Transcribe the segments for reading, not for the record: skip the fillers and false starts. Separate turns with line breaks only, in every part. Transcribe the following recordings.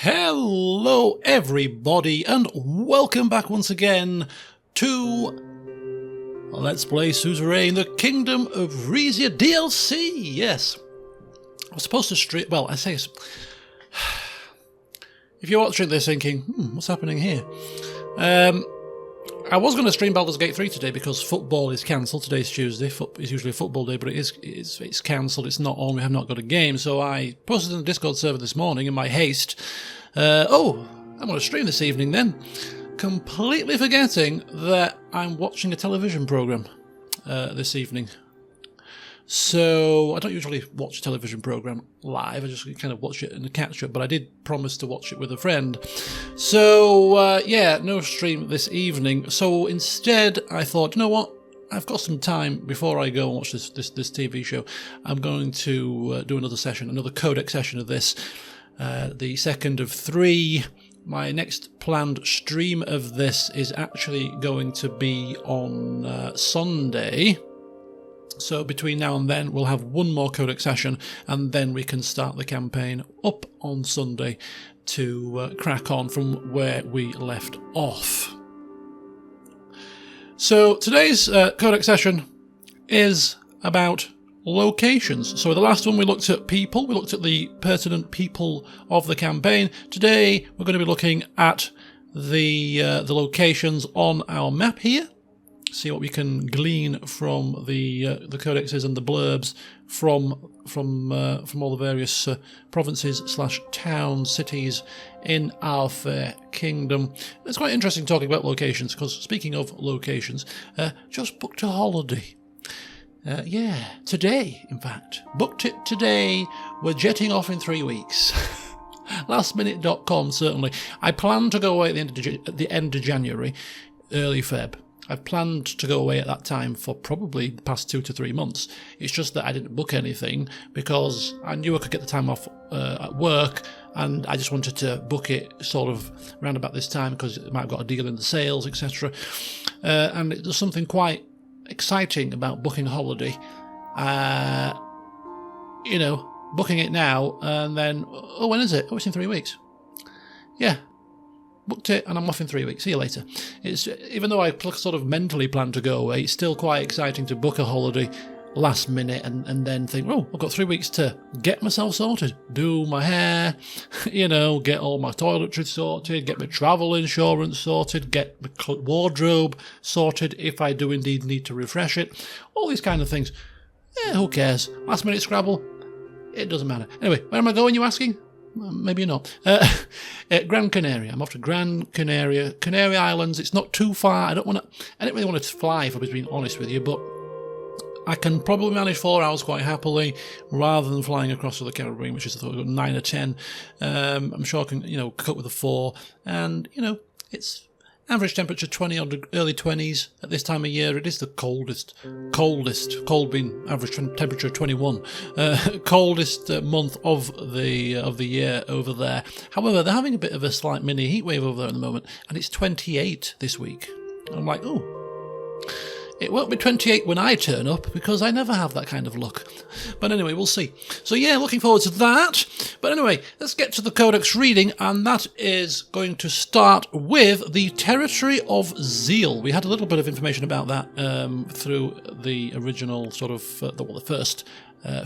Hello everybody and welcome back once again to Let's Play Suzerain, the Kingdom of Rizia DLC. Yes, I was supposed to stream, well I say, if you're watching this thinking, what's happening here? I was going to stream Baldur's Gate 3 today because football is cancelled. Today's Tuesday. It's usually a football day, but it's cancelled. It's not on. We have not got a game. So I posted in the Discord server this morning in my haste. I'm going to stream this evening then. Completely forgetting that I'm watching a television programme this evening. So I don't usually watch a television programme live. I just kind of watch it in a catch-up, but I did promise to watch it with a friend. So, yeah, no stream this evening. So instead, I thought, you know what? I've got some time before I go and watch this TV show. I'm going to do another session, another Codex session of this, the second of 3. My next planned stream of this is actually going to be on Sunday. So between now and then, we'll have one more Codex session, and then we can start the campaign up on Sunday to crack on from where we left off. So today's Codex session is about locations. So the last one we looked at people, we looked at the pertinent people of the campaign. Today we're going to be looking at the locations on our map here. See what we can glean from the codexes and the blurbs from all the various provinces / towns, cities in our fair kingdom. It's quite interesting talking about locations, because speaking of locations, just booked a holiday. Yeah, today, in fact. Booked it today. We're jetting off in 3 weeks. Lastminute.com, certainly. I plan to go away at the end of January, early Feb. I've planned to go away at that time for probably the past 2 to 3 months. It's just that I didn't book anything because I knew I could get the time off at work, and I just wanted to book it sort of round about this time because it might have got a deal in the sales, etc. And there's something quite exciting about booking a holiday. You know, booking it now and then, oh, when is it? Oh, it's in 3 weeks. Yeah. Booked it and I'm off in 3 weeks. See you later. It's, even though I sort of mentally plan to go away, it's still quite exciting to book a holiday last minute and then think, oh, I've got 3 weeks to get myself sorted, do my hair, you know, get all my toiletries sorted, get my travel insurance sorted, get my wardrobe sorted if I do indeed need to refresh it, all these kind of things. Who cares? Last minute Scrabble, it doesn't matter. Anyway, where am I going, you asking? Maybe not. Gran Canaria. I'm off to Gran Canaria, Canary Islands. It's not too far. I don't really want to fly, if I'm being honest with you, but I can probably manage 4 hours quite happily, rather than flying across to the Caribbean, which is I thought 9 or 10. I'm sure I can, you know, cope with a 4, and you know, it's average temperature 20 or early 20s at this time of year. It is the cold being average temperature 21, coldest month of the year over there. However, they're having a bit of a slight mini heat wave over there at the moment, and it's 28 this week. I'm like, oh, it won't be 28 when I turn up, because I never have that kind of luck. But anyway, we'll see. So yeah, looking forward to that. But anyway, let's get to the Codex reading, and that is going to start with the territory of Zeal. We had a little bit of information about that through the original sort of, the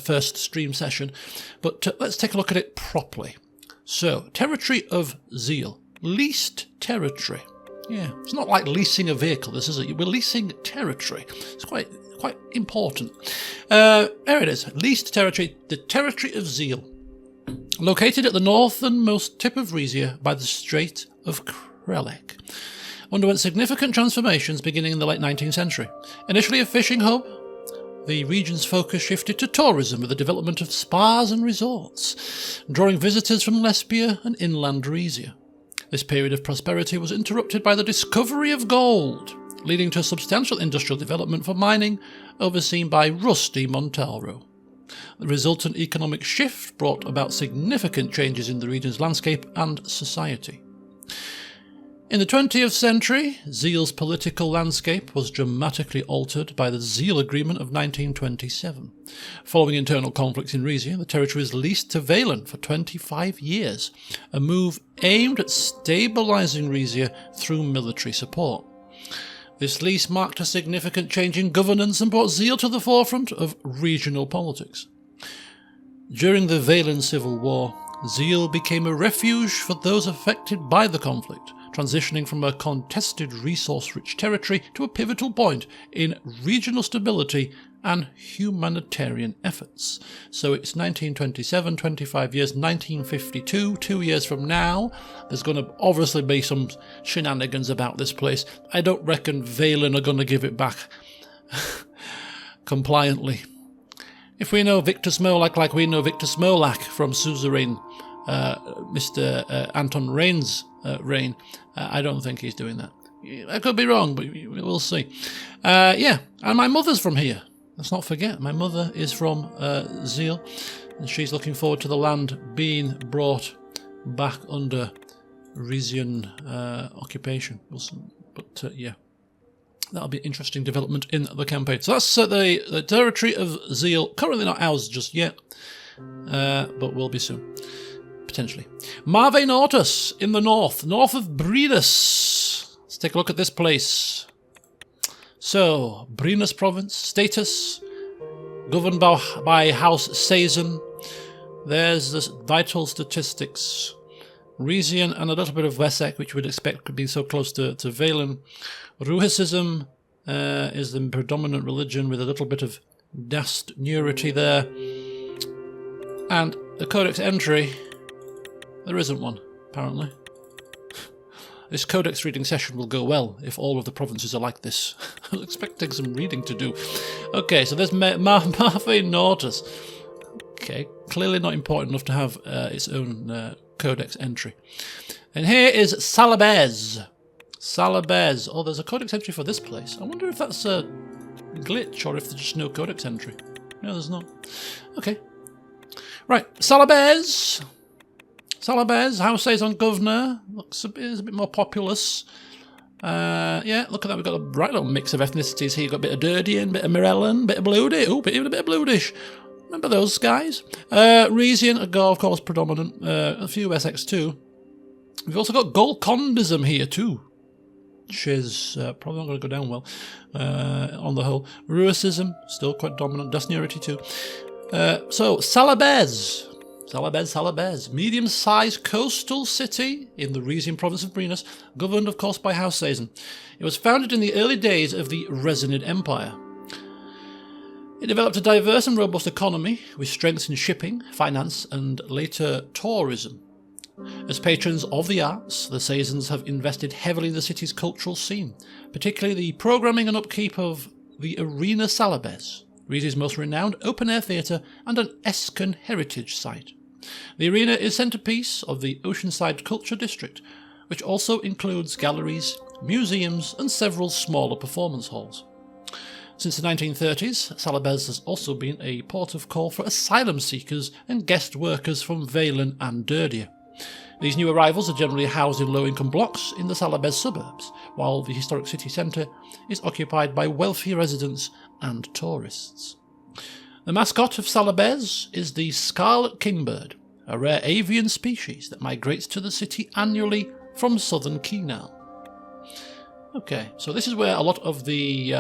first stream session. But let's take a look at it properly. So, territory of Zeal. Leased territory. Yeah, it's not like leasing a vehicle, this is it. We're leasing territory. It's quite important. There it is. Leased territory. The territory of Zeal. Located at the northernmost tip of Rizia by the Strait of Krelek. Underwent significant transformations beginning in the late 19th century. Initially a fishing hub, the region's focus shifted to tourism with the development of spas and resorts, drawing visitors from Lesbia and inland Rizia. This period of prosperity was interrupted by the discovery of gold, leading to substantial industrial development for mining, overseen by Rizia Imperia. The resultant economic shift brought about significant changes in the region's landscape and society. In the 20th century, Zeal's political landscape was dramatically altered by the Zeal Agreement of 1927. Following internal conflicts in Rizia, the territory was leased to Valen for 25 years, a move aimed at stabilising Rizia through military support. This lease marked a significant change in governance and brought Zeal to the forefront of regional politics. During the Valen Civil War, Zeal became a refuge for those affected by the conflict, transitioning from a contested resource-rich territory to a pivotal point in regional stability and humanitarian efforts. So it's 1927, 25 years, 1952, 2 years from now. There's going to obviously be some shenanigans about this place. I don't reckon Valen are going to give it back compliantly. If we know Victor Smolak like we know Victor Smolak from Suzerain, Mr. Anton Rain's reign, I don't think he's doing that. I could be wrong, but we'll see. Yeah, and my mother's from here. Let's not forget, my mother is from Zeal, and she's looking forward to the land being brought back under Rizian occupation. But yeah, that'll be an interesting development in the campaign. So that's the territory of Zeal. Currently not ours just yet, but will be soon. Potentially. Marve Nortus in the north of Brenas. Let's take a look at this place. So, Brenas province, status, governed by House Suzerain. There's the vital statistics. Rizian and a little bit of Wessex, which we'd expect could be so close to Valen. Ruhicism is the predominant religion with a little bit of Dastnurity there. And the Codex entry, there isn't one, apparently. This Codex reading session will go well if all of the provinces are like this. I was expecting some reading to do. Okay, so there's Marve Nortus. Okay, clearly not important enough to have its own Codex entry. And here is Salabez. Salabez. Oh, there's a Codex entry for this place. I wonder if that's a glitch or if there's just no Codex entry. No, there's not. Okay. Right, Salabez. Salabez, House Suzerain Governor, is a bit more populous. Yeah, look at that, we've got a right little mix of ethnicities here. You've got a bit of Durdian, a bit of Morellan, a bit of Bloody, even a bit of Bludish. Remember those guys? Rizian, of course, predominant. A few Essex too. We've also got Golcondism here too, which is probably not going to go down well on the whole. Ruhicism, still quite dominant. Dastnurity too. So, Salabez. Salabez, medium-sized coastal city in the Rizian province of Brenas, governed, of course, by House Suzerain. It was founded in the early days of the Resonid Empire. It developed a diverse and robust economy, with strengths in shipping, finance, and later tourism. As patrons of the arts, the Suzerains have invested heavily in the city's cultural scene, particularly the programming and upkeep of the Arena Salabez, Rizia's most renowned open-air theatre and an Escan heritage site. The arena is centrepiece of the Oceanside Culture District, which also includes galleries, museums and several smaller performance halls. Since the 1930s, Salabez has also been a port of call for asylum seekers and guest workers from Valen and Durdia. These new arrivals are generally housed in low-income blocks in the Salabez suburbs, while the historic city centre is occupied by wealthy residents and tourists. The mascot of Salabez is the scarlet kingbird, a rare avian species that migrates to the city annually from southern Kinal. Okay, so this is where a lot of the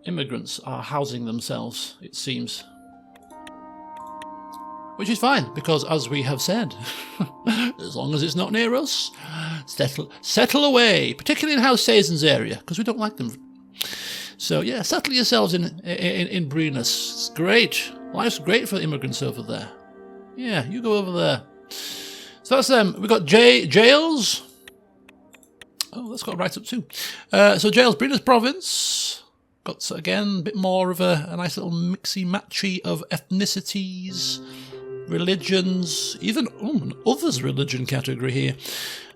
immigrants are housing themselves, it seems. Which is fine, because as we have said, as long as it's not near us, settle away, particularly in House Suzerain's area, because we don't like them. So yeah, settle yourselves in Brenas. It's great. Life's great for immigrants over there. Yeah, you go over there. So that's them. We've got Jails. Oh, that's got right up too. So Jails, Brenas province. Got, again, a bit more of a nice little mixy-matchy of ethnicities, religions, even an others religion category here.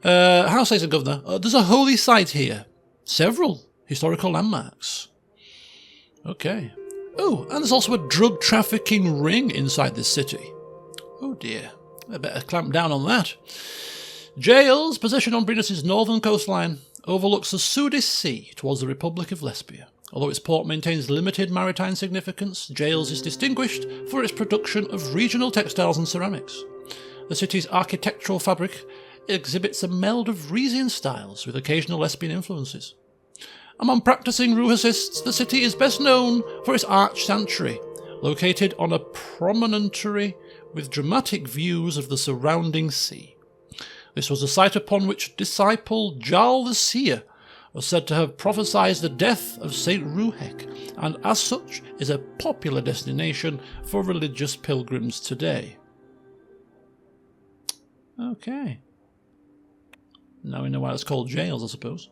House Suzerain Governor. There's a holy site here. Several historical landmarks. Okay. Oh, and there's also a drug trafficking ring inside this city. Oh dear. I better clamp down on that. Zeal's position on Brenas' northern coastline overlooks the Sudis Sea towards the Republic of Lesbia. Although its port maintains limited maritime significance, Zeal's is distinguished for its production of regional textiles and ceramics. The city's architectural fabric exhibits a meld of Rizian styles with occasional Lesbian influences. Among practicing Ruhasists, the city is best known for its arch sanctuary, located on a promontory with dramatic views of the surrounding sea. This was the site upon which disciple Zeal the Seer was said to have prophesied the death of Saint Ruhek, and as such is a popular destination for religious pilgrims today. Okay. Now we know why it's called Zeal's, I suppose.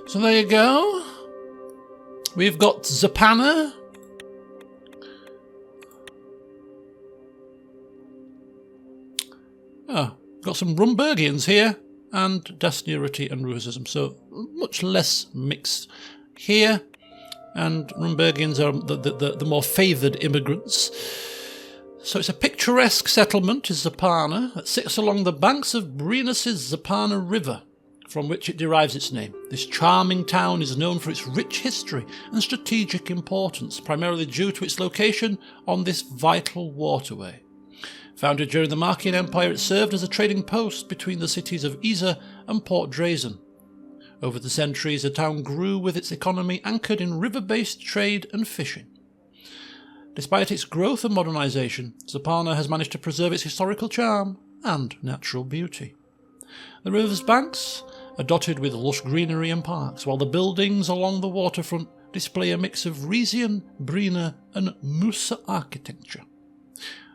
So there you go. We've got Zapana. Got some Rumbergians here, and Dasnurity and Ruhasism, so much less mixed here, and Rumbergians are the more favoured immigrants. So it's a picturesque settlement, is Zapana, that sits along the banks of Brenas' Zapana River, from which it derives its name. This charming town is known for its rich history and strategic importance, primarily due to its location on this vital waterway. Founded during the Markian Empire, it served as a trading post between the cities of Isa and Port Drazen. Over the centuries, the town grew with its economy anchored in river-based trade and fishing. Despite its growth and modernisation, Zapana has managed to preserve its historical charm and natural beauty. The river's banks are dotted with lush greenery and parks, while the buildings along the waterfront display a mix of Rizian, Brina and Musa architecture.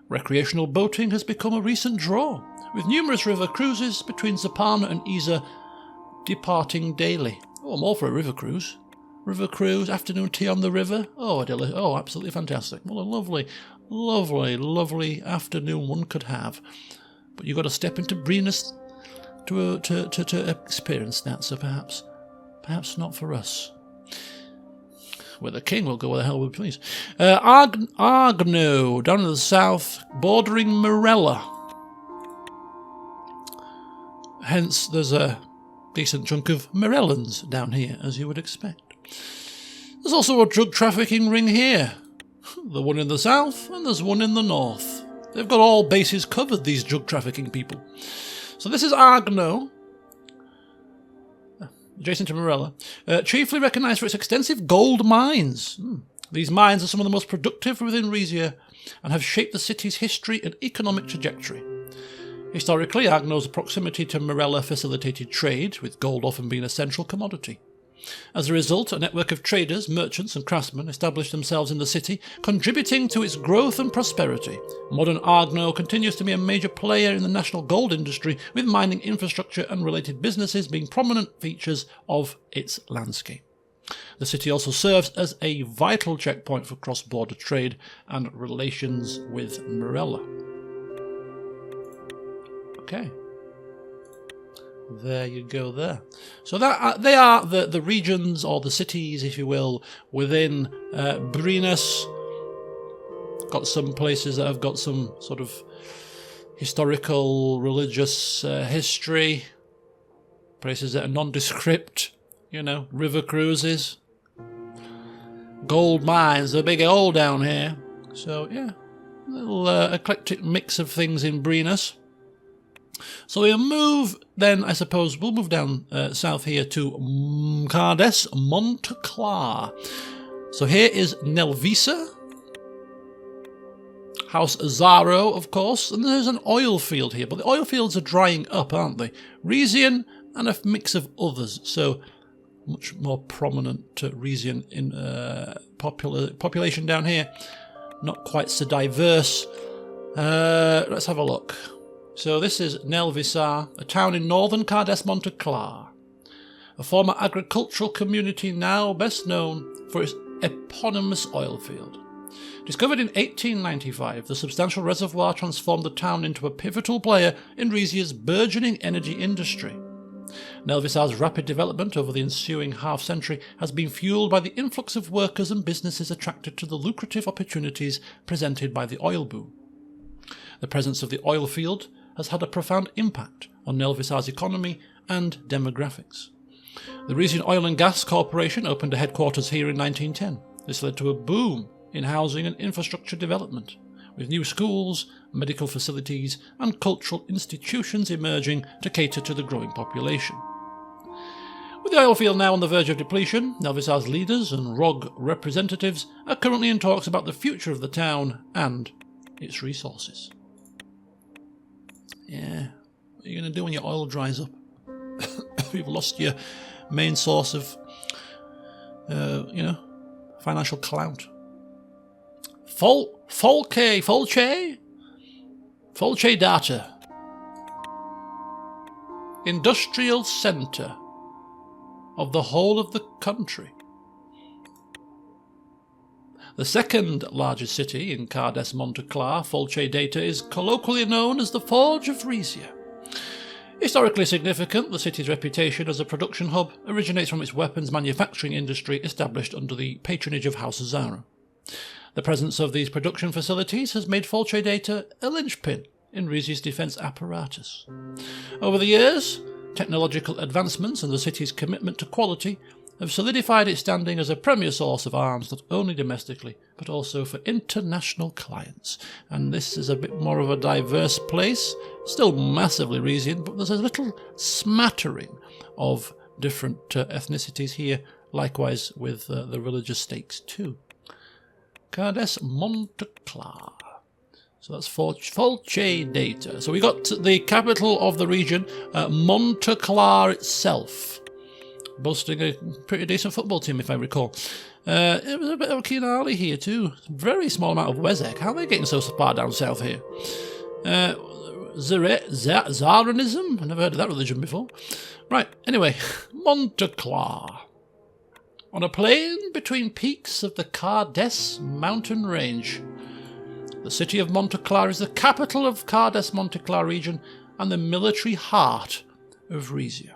Recreational boating has become a recent draw, with numerous river cruises between Zapana and Isa departing daily. Oh, I'm all for a river cruise. River cruise, afternoon tea on the river. Oh, absolutely fantastic. What a lovely, lovely, lovely afternoon one could have. But you've got to step into Brenas to experience that, so perhaps not for us. Where the king will go where the hell we please. Argno, down in the south, bordering Morella. Hence, there's a decent chunk of Morellans down here, as you would expect. There's also a drug trafficking ring here. The one in the south, and there's one in the north. They've got all bases covered, these drug trafficking people. So this is Argno, adjacent to Morella, chiefly recognised for its extensive gold mines. These mines are some of the most productive within Rizia and have shaped the city's history and economic trajectory. Historically, Argno's proximity to Morella facilitated trade, with gold often being a central commodity. As a result, a network of traders, merchants and craftsmen established themselves in the city, contributing to its growth and prosperity. Modern Argno continues to be a major player in the national gold industry, with mining infrastructure and related businesses being prominent features of its landscape. The city also serves as a vital checkpoint for cross-border trade and relations with Morella. Okay. There you go there. So that they are the regions, or the cities, if you will, within Brenas. Got some places that have got some sort of historical, religious history. Places that are nondescript, river cruises. Gold mines, the big gold down here. So, yeah, a little eclectic mix of things in Brenas. So we'll move then, I suppose, we'll move down south here to Cardesse-Montaklar. So here is Nelvisa, House Zaro, of course, and there's an oil field here, but the oil fields are drying up, aren't they? Rizian and a mix of others, so much more prominent Rizian in population down here, not quite so diverse. Let's have a look. So this is Nelvisa, a town in northern Cardesse-Montaklar, a former agricultural community now best known for its eponymous oil field. Discovered in 1895, the substantial reservoir transformed the town into a pivotal player in Rizia's burgeoning energy industry. Nelvisa's rapid development over the ensuing half-century has been fueled by the influx of workers and businesses attracted to the lucrative opportunities presented by the oil boom. The presence of the oil field has had a profound impact on Nelvisar's economy and demographics. The Rizian Oil and Gas Corporation opened a headquarters here in 1910. This led to a boom in housing and infrastructure development, with new schools, medical facilities and cultural institutions emerging to cater to the growing population. With the oil field now on the verge of depletion, Nelvisar's leaders and ROG representatives are currently in talks about the future of the town and its resources. Yeah, what are you going to do when your oil dries up? You've lost your main source of, financial clout. Folce data. Industrial centre of the whole of the country. The second largest city in Cardesse-Montaklar, Folce data, is colloquially known as the Forge of Rizia. Historically significant, the city's reputation as a production hub originates from its weapons manufacturing industry established under the patronage of House Suzerain. The presence of these production facilities has made Folce data a linchpin in Rizia's defence apparatus. Over the years, technological advancements and the city's commitment to quality have solidified its standing as a premier source of arms not only domestically but also for international clients. And this is a bit more of a diverse place, still massively Rizian, but there's a little smattering of different ethnicities here, likewise with the religious stakes too. Cardesse-Montaklar. So that's Folce data. So we got the capital of the region, Montaklar itself, boasting a pretty decent football team, if I recall. It was a bit of a Kinali here too. Very small amount of Wezek. How are they getting so far down south here? Zaranism? I've never heard of that religion before. Right, anyway, Montaklar. On a plain between peaks of the Cardesse mountain range. The city of Montaklar is the capital of Cardesse-Montaklar region and the military heart of Rizia.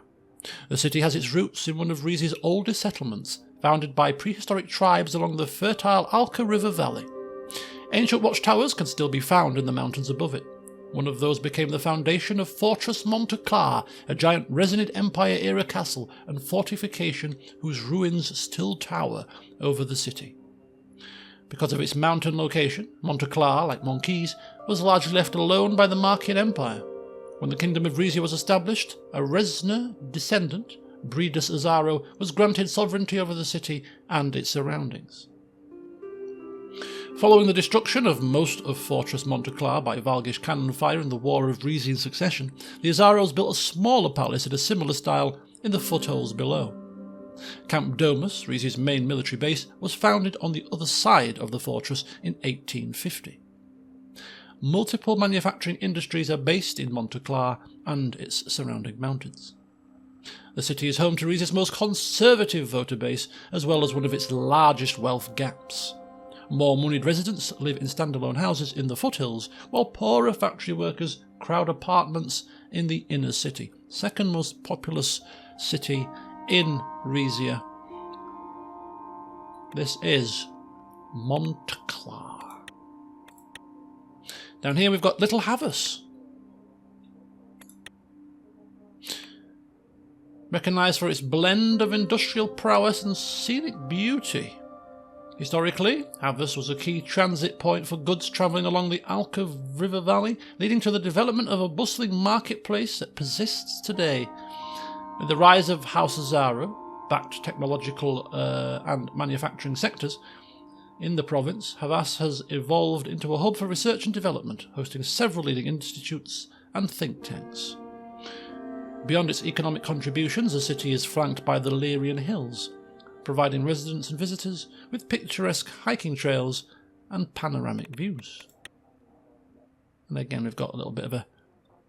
The city has its roots in one of Rizia's oldest settlements, founded by prehistoric tribes along the fertile Alka River Valley. Ancient watchtowers can still be found in the mountains above it. One of those became the foundation of Fortress Montaklar, a giant Resonid Empire-era castle and fortification whose ruins still tower over the city. Because of its mountain location, Montaklar, like Monkeys, was largely left alone by the Markian Empire. When the Kingdom of Rizia was established, a Resna descendant, Brenas Azaro, was granted sovereignty over the city and its surroundings. Following the destruction of most of Fortress Montaklar by Valgish cannon fire in the War of Rizian Succession, the Azaros built a smaller palace in a similar style in the foothills below. Camp Domus, Rizia's main military base, was founded on the other side of the fortress in 1850. Multiple manufacturing industries are based in Montaklar and its surrounding mountains. The city is home to Rizia's most conservative voter base, as well as one of its largest wealth gaps. More moneyed residents live in standalone houses in the foothills, while poorer factory workers crowd apartments in the inner city. Second most populous city in Rizia. This is Montaklar. Down here we've got Little Havas. Recognised for its blend of industrial prowess and scenic beauty. Historically, Havas was a key transit point for goods travelling along the Alka River Valley, leading to the development of a bustling marketplace that persists today. With the rise of House Azaro, backed technological and manufacturing sectors in the province, Havas has evolved into a hub for research and development, hosting several leading institutes and think tanks. Beyond its economic contributions, the city is flanked by the Lyrian Hills, providing residents and visitors with picturesque hiking trails and panoramic views. And again, we've got a little bit of a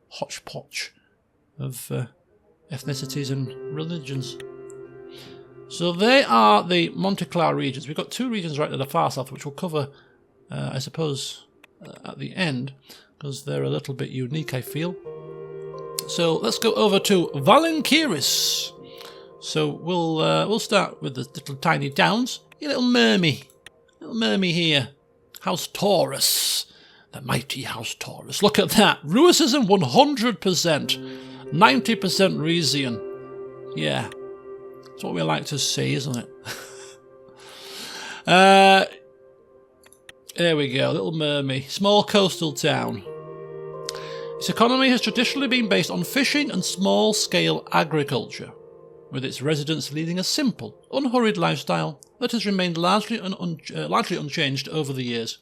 hodgepodge of ethnicities and religions. So they are the Montaklar regions. We've got two regions right to the far south, which we'll cover, I suppose, at the end, because they're a little bit unique, I feel. So let's go over to Valenqiris. So we'll start with the little tiny towns. Your little mermy here. House Taurus. The mighty House Taurus. Look at that. Ruicism 100%. 90% Rizian. Yeah. That's what we like to see, isn't it? There we go. Little Mermy. Small coastal town. Its economy has traditionally been based on fishing and small-scale agriculture, with its residents leading a simple, unhurried lifestyle that has remained largely unchanged over the years.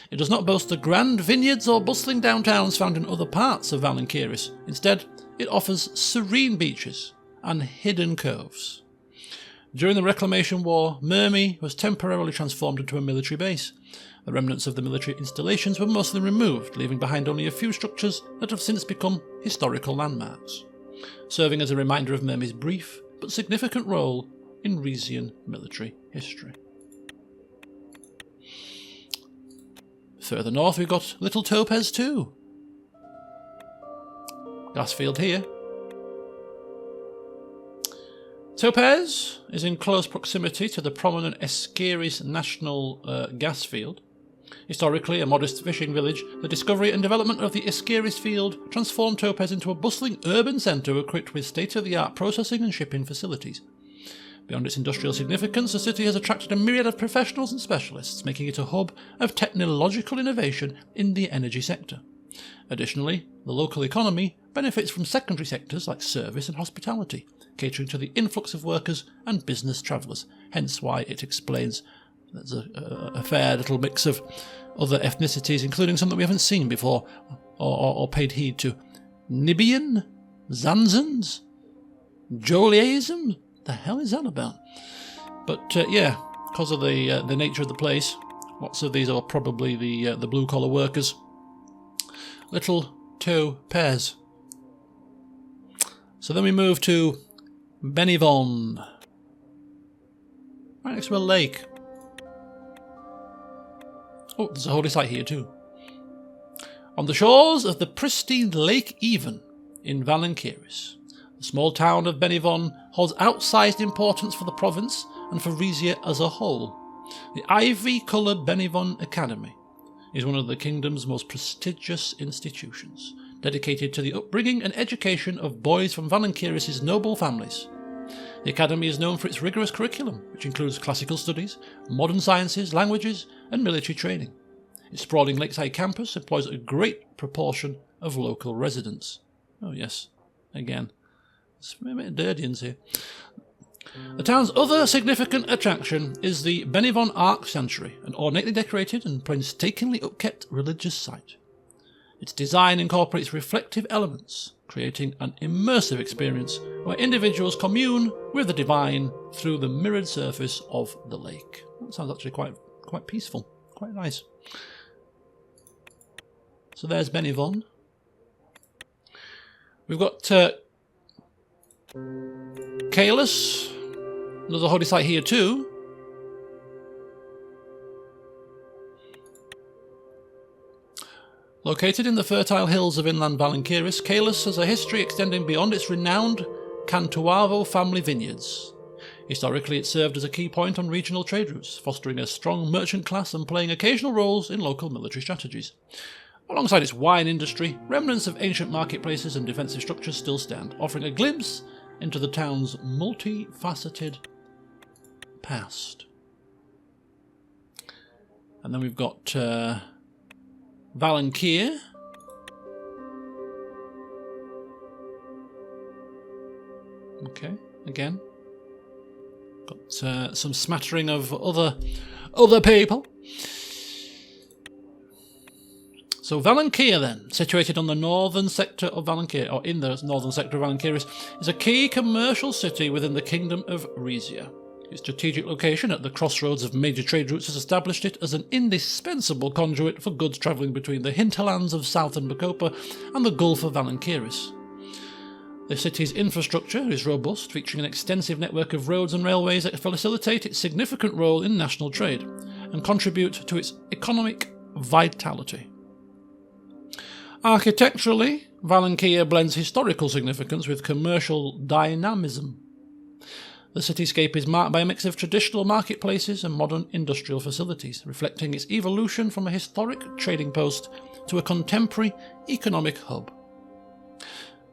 It does not boast the grand vineyards or bustling downtowns found in other parts of Valenqiris. Instead, it offers serene beaches and hidden coves. During the Reclamation War, Mermy was temporarily transformed into a military base. The remnants of the military installations were mostly removed, leaving behind only a few structures that have since become historical landmarks, serving as a reminder of Mermy's brief but significant role in Rizian military history. Further north we've got Little Topaz too. Gas field here. Topaz is in close proximity to the prominent Valenqiris National Gas Field. Historically a modest fishing village, the discovery and development of the Valenqiris field transformed Topaz into a bustling urban centre equipped with state-of-the-art processing and shipping facilities. Beyond its industrial significance, the city has attracted a myriad of professionals and specialists, making it a hub of technological innovation in the energy sector. Additionally, the local economy benefits from secondary sectors like service and hospitality, catering to the influx of workers and business travellers, hence why it explains there's a fair little mix of other ethnicities, including some that we haven't seen before or paid heed to. Nibian? Zanzans? Joliaism? The hell is that about? But yeah, because of the nature of the place, lots of these are probably the blue-collar workers. Little Topaz. So then we move to Benivon, right next to a lake. Oh, there's a holy site here too. On the shores of the pristine Lake Even in Valenqiris, the small town of Benivon holds outsized importance for the province and for Rizia as a whole. The ivy-coloured Benivon Academy is one of the kingdom's most prestigious institutions, dedicated to the upbringing and education of boys from Valenqiris' noble families. The academy is known for its rigorous curriculum, which includes classical studies, modern sciences, languages, and military training. Its sprawling lakeside campus employs a great proportion of local residents. Oh yes, again, it's a bit Durdians here. The town's other significant attraction is the Benivon Ark Sanctuary, an ornately decorated and painstakingly upkept religious site. Its design incorporates reflective elements, creating an immersive experience where individuals commune with the divine through the mirrored surface of the lake. That sounds actually quite peaceful, quite nice. So there's Benivon. We've got Kalis, another holy site here too. Located in the fertile hills of inland Valenqiris, Kalis has a history extending beyond its renowned Cantuavo family vineyards. Historically, it served as a key point on regional trade routes, fostering a strong merchant class and playing occasional roles in local military strategies. Alongside its wine industry, remnants of ancient marketplaces and defensive structures still stand, offering a glimpse into the town's multifaceted past. And then we've got Valenqir. Okay, again. Got some smattering of other people. So Valenqir then, situated on the northern sector of Valenqir, or in the northern sector of Valenqiris, is a key commercial city within the kingdom of Rizia. Its strategic location at the crossroads of major trade routes has established it as an indispensable conduit for goods travelling between the hinterlands of southern Bacopa and the Gulf of Valenqiris. The city's infrastructure is robust, featuring an extensive network of roads and railways that facilitate its significant role in national trade and contribute to its economic vitality. Architecturally, Valenqir blends historical significance with commercial dynamism. The cityscape is marked by a mix of traditional marketplaces and modern industrial facilities, reflecting its evolution from a historic trading post to a contemporary economic hub.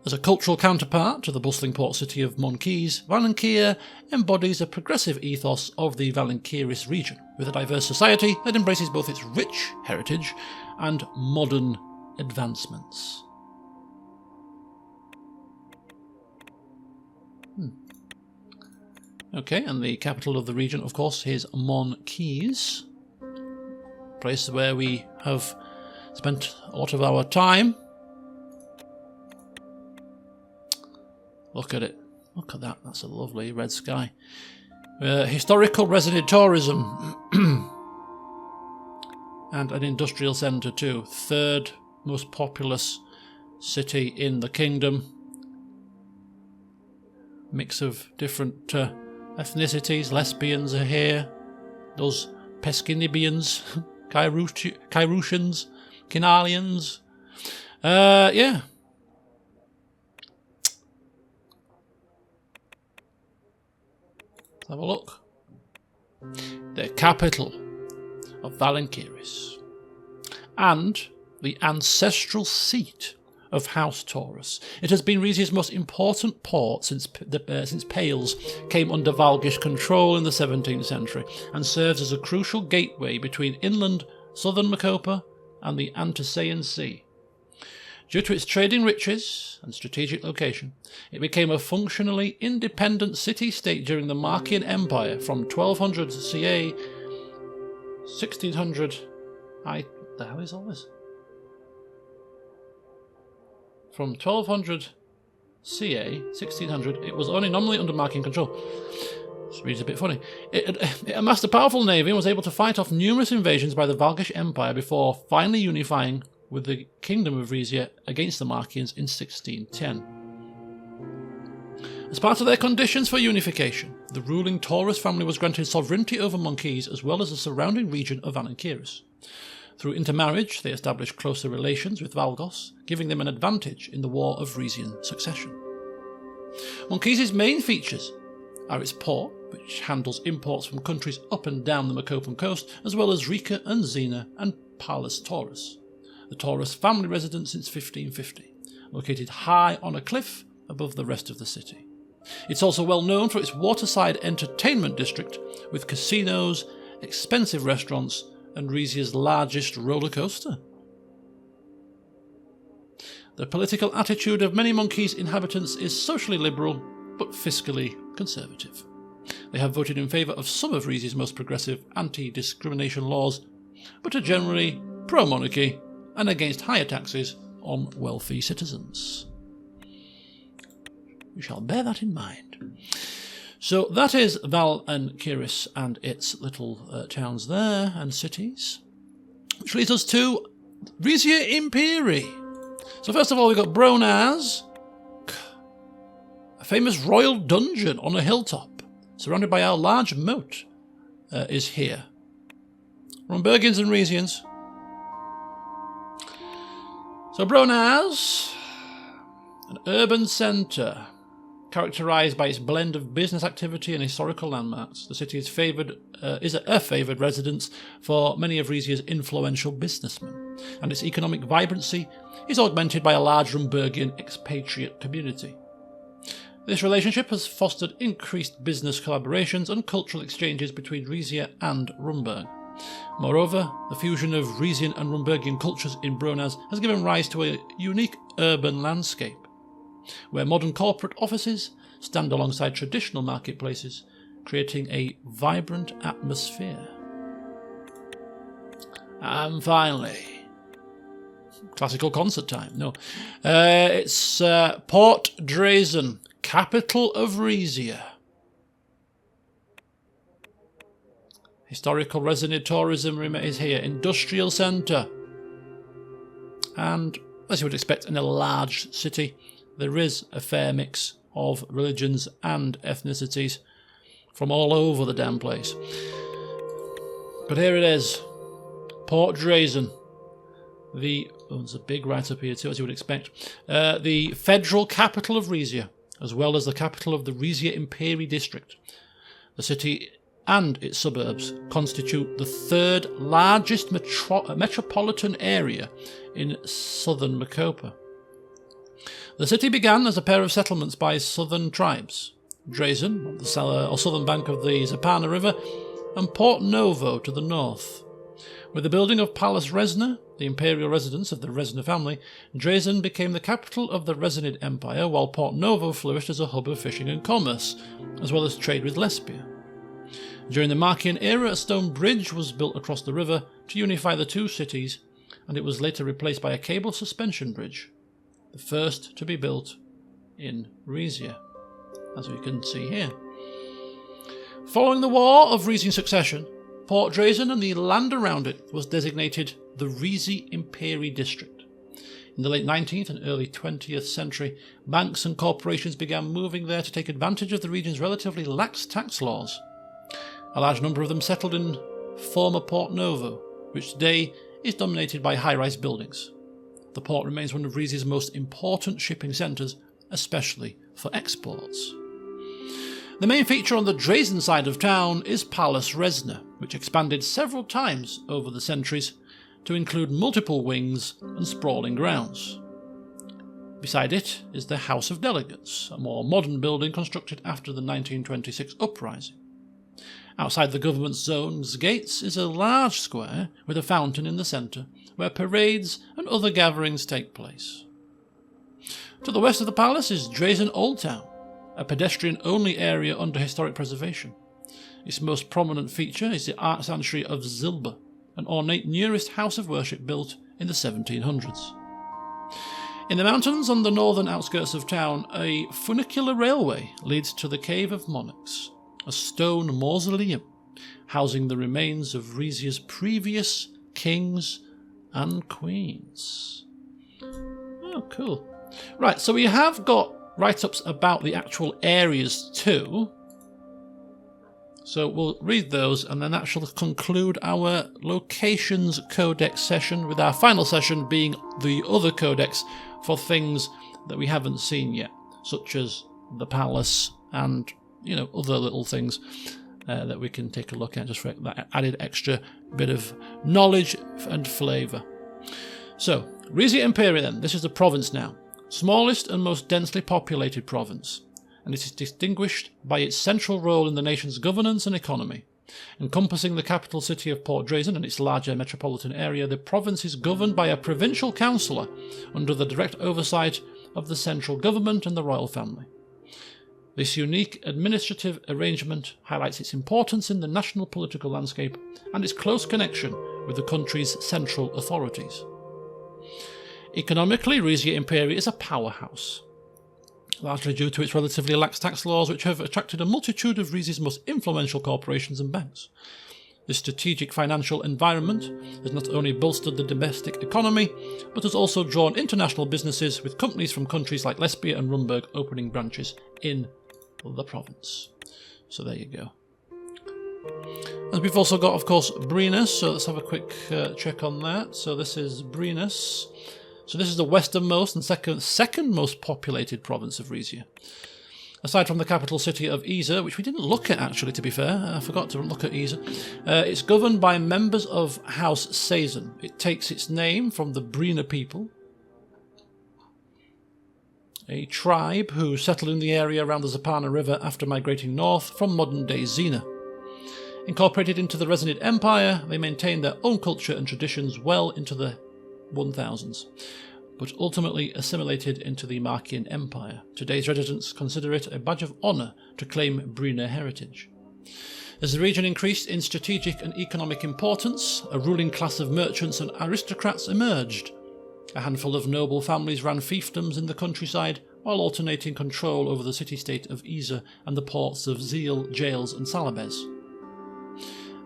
As a cultural counterpart to the bustling port city of Valenqiris, Valenqiris embodies a progressive ethos of the Valenqiris region, with a diverse society that embraces both its rich heritage and modern advancements. Okay, and the capital of the region, of course, is Valenqiris, a place where we have spent a lot of our time. Look at it. Look at that. That's a lovely red sky. Historical resident tourism. And an industrial centre too. Third most populous city in the kingdom. Mix of different ethnicities. Lesbians are here. Those Pescinibians. Kyrutians. Kinalians. Yeah. Have a look. The capital of Valenqiris and the ancestral seat of House Taurus. It has been Rizia's most important port since Pales came under Valgish control in the 17th century and serves as a crucial gateway between inland southern Macopa and the Antasean Sea. Due to its trading riches and strategic location, it became a functionally independent city-state during the Marcian Empire from 1200 CA, 1600... the hell is all this? From 1200 CA, 1600, it was only nominally under Marcian control. This reads a bit funny. It amassed a powerful navy and was able to fight off numerous invasions by the Valgish Empire before finally unifying with the Kingdom of Rizia against the Marcians in 1610. As part of their conditions for unification, the ruling Taurus family was granted sovereignty over Valenqiris as well as the surrounding region of Valenqiris. Through intermarriage, they established closer relations with Valgos, giving them an advantage in the War of Rizian Succession. Valenqiris' main features are its port, which handles imports from countries up and down the Macopan coast, as well as Rica and Xena and Palus Taurus, the Taurus family residence since 1550, located high on a cliff above the rest of the city. It's also well known for its waterside entertainment district, with casinos, expensive restaurants, and Rizia's largest roller coaster. The political attitude of many Valenqiris inhabitants is socially liberal, but fiscally conservative. They have voted in favour of some of Rizia's most progressive anti-discrimination laws, but are generally pro-monarchy and against higher taxes on wealthy citizens. We shall bear that in mind. So that is Valenqiris and its little towns there and cities, which leads us to Rizia Imperia. So first of all, we've got Brenas, a famous royal dungeon on a hilltop, surrounded by a large moat, is here. Rumburgians and Rizians. So Brenas, an urban centre, characterised by its blend of business activity and historical landmarks. The city is a favoured residence for many of Rizia's influential businessmen, and its economic vibrancy is augmented by a large Rumburgian expatriate community. This relationship has fostered increased business collaborations and cultural exchanges between Rizia and Rumburg. Moreover, the fusion of Rizian and Rumburgian cultures in Brenas has given rise to a unique urban landscape, where modern corporate offices stand alongside traditional marketplaces, creating a vibrant atmosphere. And finally, classical concert time. No, it's Port Drazen, capital of Rizia. Historical resident tourism is here, industrial centre. And as you would expect in a large city, there is a fair mix of religions and ethnicities from all over the damn place. But here it is, Port Drazen. There's a big write-up here too, as you would expect. The federal capital of Rizia, as well as the capital of the Rizia Imperia district. The city and its suburbs constitute the third largest metropolitan area in southern Mokopa. The city began as a pair of settlements by southern tribes, Drazen, on the southern bank of the Zapana River, and Port Novo to the north. With the building of Palace Resna, the imperial residence of the Resna family, Drazen became the capital of the Resanid Empire, while Port Novo flourished as a hub of fishing and commerce, as well as trade with Lesbia. During the Marcian era, a stone bridge was built across the river to unify the two cities, and it was later replaced by a cable suspension bridge, the first to be built in Rizia, as we can see here. Following the War of Rizian Succession, Port Drazen and the land around it was designated the Rizia Imperia district. In the late 19th and early 20th century, banks and corporations began moving there to take advantage of the region's relatively lax tax laws. A large number of them settled in former Port Novo, which today is dominated by high-rise buildings. The port remains one of Rizia's most important shipping centres, especially for exports. The main feature on the Drazen side of town is Palace Resna, which expanded several times over the centuries to include multiple wings and sprawling grounds. Beside it is the House of Delegates, a more modern building constructed after the 1926 uprising. Outside the government zone's gates is a large square with a fountain in the centre where parades and other gatherings take place. To the west of the palace is Drazen Old Town, a pedestrian-only area under historic preservation. Its most prominent feature is the art sanctuary of Zilba, an ornate Neurist house of worship built in the 1700s. In the mountains on the northern outskirts of town, a funicular railway leads to the Cave of Monarchs, a stone mausoleum housing the remains of Rizia's previous kings and queens. Oh, cool. Right, so we have got write-ups about the actual areas too. So we'll read those, and then that shall conclude our locations codex session, with our final session being the other codex for things that we haven't seen yet, such as the palace and, other little things that we can take a look at, just for that added extra bit of knowledge and flavour. So, Rizia Imperia then. This is the province now. Smallest and most densely populated province, and it is distinguished by its central role in the nation's governance and economy. Encompassing the capital city of Port Drazen and its larger metropolitan area, the province is governed by a provincial councillor under the direct oversight of the central government and the royal family. This unique administrative arrangement highlights its importance in the national political landscape and its close connection with the country's central authorities. Economically, Rizia Imperia is a powerhouse, largely due to its relatively lax tax laws, which have attracted a multitude of Rizia's most influential corporations and banks. This strategic financial environment has not only bolstered the domestic economy, but has also drawn international businesses, with companies from countries like Lesbia and Rumburg opening branches in the province. So there you go. And we've also got, of course, Brenas, so let's have a quick check on that. So this is Brenas. So this is the westernmost and second most populated province of Rizia. Aside from the capital city of Iza, which we didn't look at actually, to be fair, I forgot to look at Iza, it's governed by members of House Suzerain. It takes its name from the Brena people, a tribe who settled in the area around the Zapana River after migrating north from modern-day Xena. Incorporated into the Resanid Empire, they maintained their own culture and traditions well into the 1000s, but ultimately assimilated into the Marcian Empire. Today's residents consider it a badge of honour to claim Brena heritage. As the region increased in strategic and economic importance, a ruling class of merchants and aristocrats emerged. A handful of noble families ran fiefdoms in the countryside, while alternating control over the city-state of Iza and the ports of Zeal, Jails and Salabez.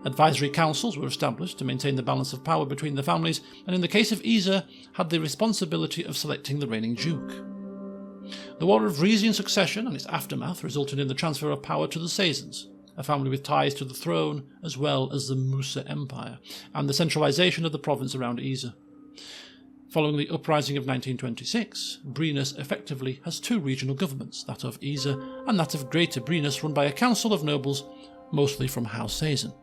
Advisory councils were established to maintain the balance of power between the families, and in the case of Iza, had the responsibility of selecting the reigning duke. The War of Rizian Succession and its aftermath resulted in the transfer of power to the Sazens, a family with ties to the throne, as well as the Musa Empire, and the centralisation of the province around Iza. Following the uprising of 1926, Brenas effectively has two regional governments, that of Rizia and that of Greater Brenas, run by a council of nobles, mostly from House Suzerain.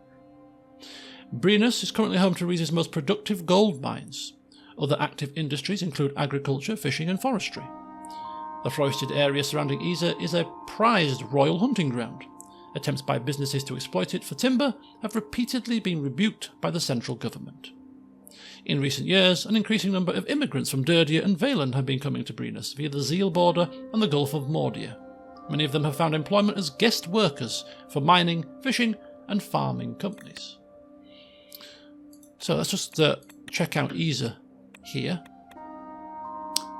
Brenas is currently home to Rizia's most productive gold mines. Other active industries include agriculture, fishing and forestry. The forested area surrounding Rizia is a prized royal hunting ground. Attempts by businesses to exploit it for timber have repeatedly been rebuked by the central government. In recent years, an increasing number of immigrants from Derdia and Valen have been coming to Brenas via the Zeal border and the Gulf of Mordia. Many of them have found employment as guest workers for mining, fishing and farming companies. So let's just check out Rizia here.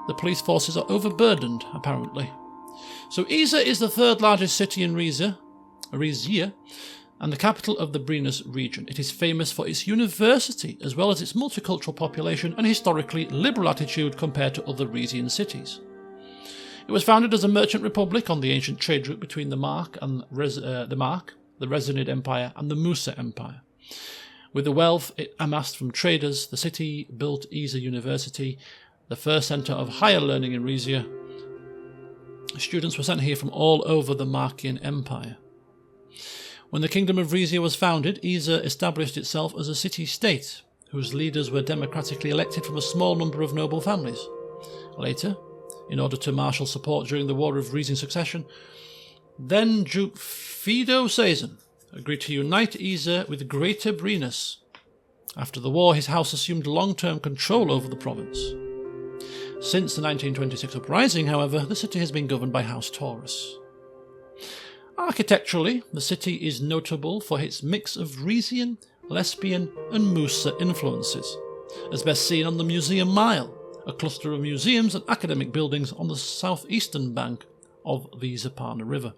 The police forces are overburdened, apparently. So Rizia is the third largest city in Rizia, and the capital of the Brenas region. It is famous for its university, as well as its multicultural population and historically liberal attitude compared to other Rizian cities. It was founded as a merchant republic on the ancient trade route between the Mark, the Rezunid Empire, and the Musa Empire. With the wealth it amassed from traders, the city built Rizia University, the first centre of higher learning in Rizia. Students were sent here from all over the Markian Empire. When the Kingdom of Rizia was founded, Rizia established itself as a city-state, whose leaders were democratically elected from a small number of noble families. Later, in order to marshal support during the War of Rizian Succession, then Duke Fido Sazan agreed to unite Rizia with Greater Brenas. After the war, his house assumed long-term control over the province. Since the 1926 uprising, however, the city has been governed by House Taurus. Architecturally, the city is notable for its mix of Rizian, Lesbian and Musa influences, as best seen on the Museum Mile, a cluster of museums and academic buildings on the southeastern bank of the Zapana River.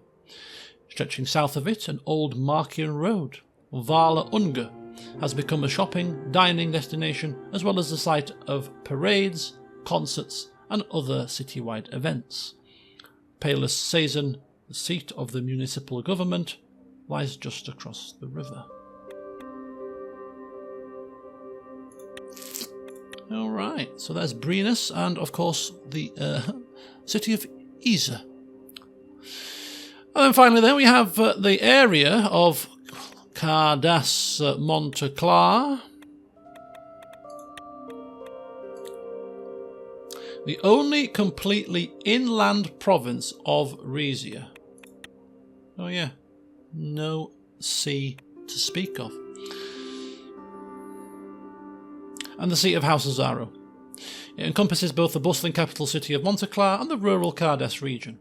Stretching south of it, an old Markian road, Vala Unga, has become a shopping, dining destination, as well as the site of parades, concerts and other citywide events. Palus Sazan, the seat of the municipal government, lies just across the river. Alright, so there's Brenas and, of course, the city of Rizia. And then finally there we have the area of Cardesse-Montaklar, the only completely inland province of Rizia. Oh yeah, no sea to speak of. And the seat of House Azaro. It encompasses both the bustling capital city of Montaklar and the rural Cardesse region.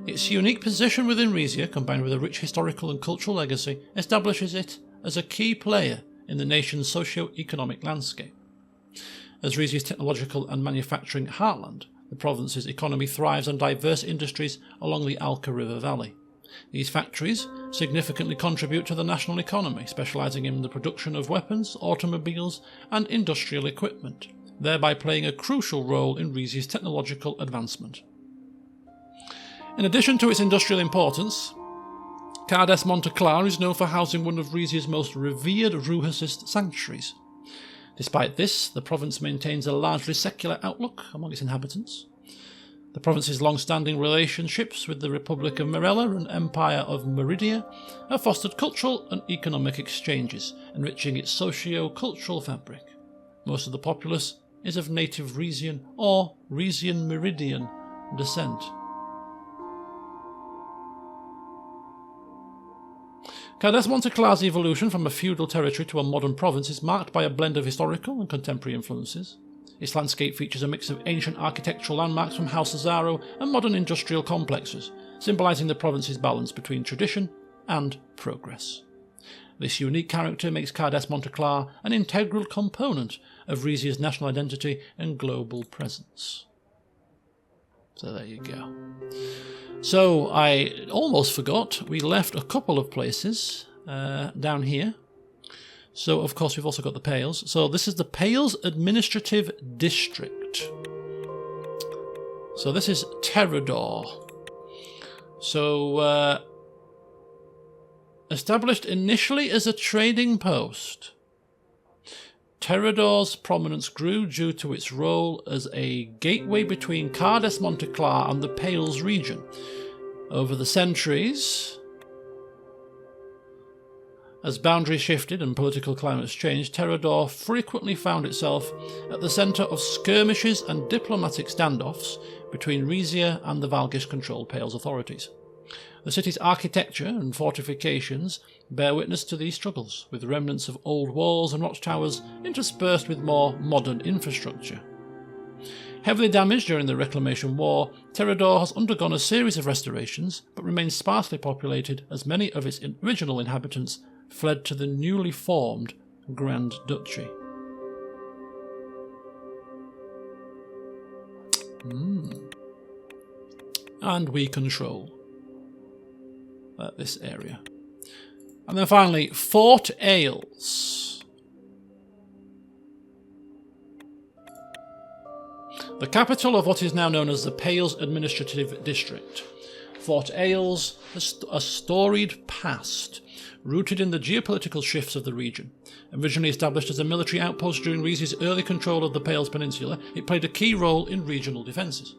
Its unique position within Rizia, combined with a rich historical and cultural legacy, establishes it as a key player in the nation's socio-economic landscape. As Rizia's technological and manufacturing heartland, the province's economy thrives on diverse industries along the Alka River Valley. These factories significantly contribute to the national economy, specialising in the production of weapons, automobiles and industrial equipment, thereby playing a crucial role in Rizia's technological advancement. In addition to its industrial importance, Cardesse-Montaklar is known for housing one of Rizia's most revered Ruhasist sanctuaries. Despite this, the province maintains a largely secular outlook among its inhabitants. The province's long-standing relationships with the Republic of Mirella and Empire of Meridia have fostered cultural and economic exchanges, enriching its socio-cultural fabric. Most of the populace is of native Rizian or Rizian Meridian descent. Cardesse-Montaklar's evolution from a feudal territory to a modern province is marked by a blend of historical and contemporary influences. Its landscape features a mix of ancient architectural landmarks from House Azaro and modern industrial complexes, symbolising the province's balance between tradition and progress. This unique character makes Cardesse-Montaklar an integral component of Rizia's national identity and global presence. So there you go. So I almost forgot, we left a couple of places down here. So of course we've also got the Pales. So this is the Pales Administrative District. So this is Terador. So established initially as a trading post, Terador's prominence grew due to its role as a gateway between Cardesse-Montaklar and the Pales region. Over the centuries, as boundaries shifted and political climates changed, Terador frequently found itself at the centre of skirmishes and diplomatic standoffs between Rizia and the Valenqiris-controlled Pales authorities. The city's architecture and fortifications bear witness to these struggles, with remnants of old walls and watchtowers interspersed with more modern infrastructure. Heavily damaged during the Reclamation War, Terador has undergone a series of restorations, but remains sparsely populated as many of its original inhabitants fled to the newly formed Grand Duchy. And we control this area. And then finally, Fort Ailes. The capital of what is now known as the Pales Administrative District. Fort Ailes has a storied past, rooted in the geopolitical shifts of the region. Originally established as a military outpost during Rizia's early control of the Pales Peninsula, it played a key role in regional defences.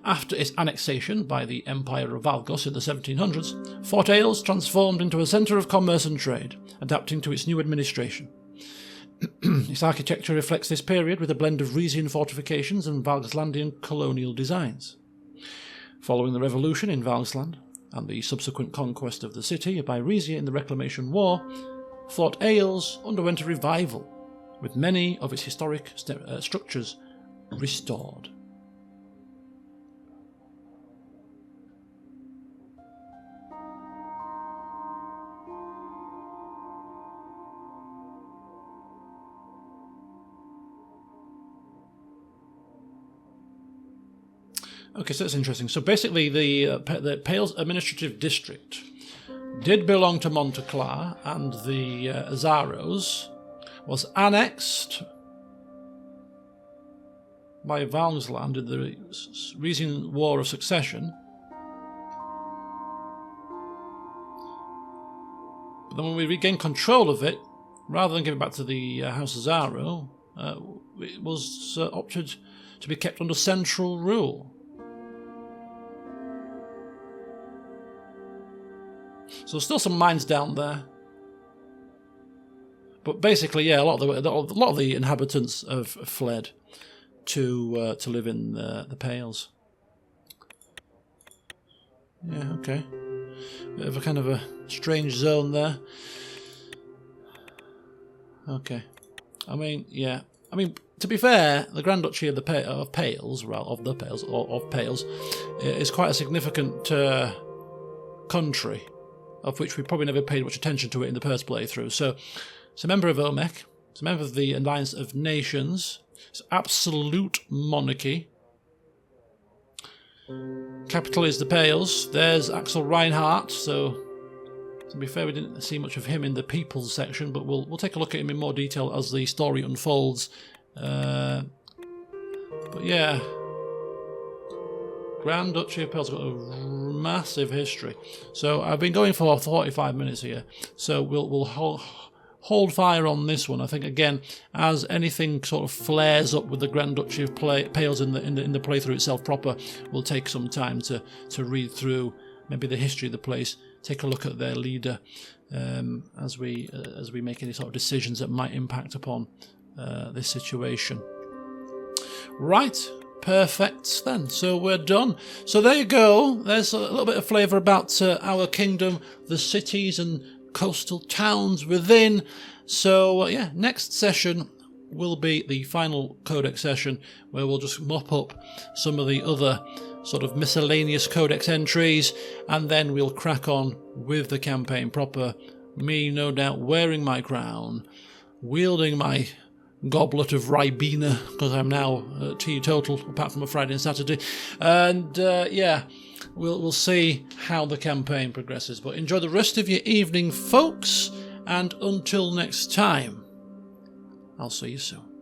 After its annexation by the Empire of Valgos in the 1700s, Fort Ailes transformed into a centre of commerce and trade, adapting to its new administration. Its architecture reflects this period with a blend of Rizian fortifications and Valgslandian colonial designs. Following the revolution in Valgsland and the subsequent conquest of the city by Rizia in the Reclamation War, Fort Ailes underwent a revival, with many of its historic structures restored. Okay, so that's interesting. So basically the Pales Administrative District did belong to Montaklar, and the Azaros was annexed by Valgsland in the Rizian War of Succession. But then when we regained control of it, rather than give it back to the House Azaro, it was opted to be kept under central rule. So there's still some mines down there, but basically, yeah, a lot of the inhabitants have fled to live in the Pales. Yeah, okay, bit of a kind of a strange zone there. Okay, I mean, yeah, I mean, to be fair, the Grand Duchy of Pales is quite a significant country, of which we probably never paid much attention to it in the first playthrough. So it's a member of Olmec, it's a member of the Alliance of Nations, it's absolute monarchy. Capital is the Pales. There's Axel Reinhardt, so to be fair, we didn't see much of him in the People's section, but we'll take a look at him in more detail as the story unfolds. But yeah, Grand Duchy of Pales has got a massive history. So I've been going for 45 minutes here, so we'll hold fire on this one. I think, again, as anything sort of flares up with the Grand Duchy of Pales in the playthrough itself proper, we'll take some time to read through maybe the history of the place, take a look at their leader, as we make any sort of decisions that might impact upon this situation. Right. Perfect then, so we're done. So there you go, there's a little bit of flavour about our kingdom, the cities and coastal towns within. So yeah, next session will be the final Codex session, where we'll just mop up some of the other sort of miscellaneous Codex entries, and then we'll crack on with the campaign proper. Me, no doubt, wearing my crown, wielding my goblet of Ribena, because I'm now teetotal, apart from a Friday and Saturday. And yeah, we'll see how the campaign progresses. But enjoy the rest of your evening, folks, and until next time, I'll see you soon.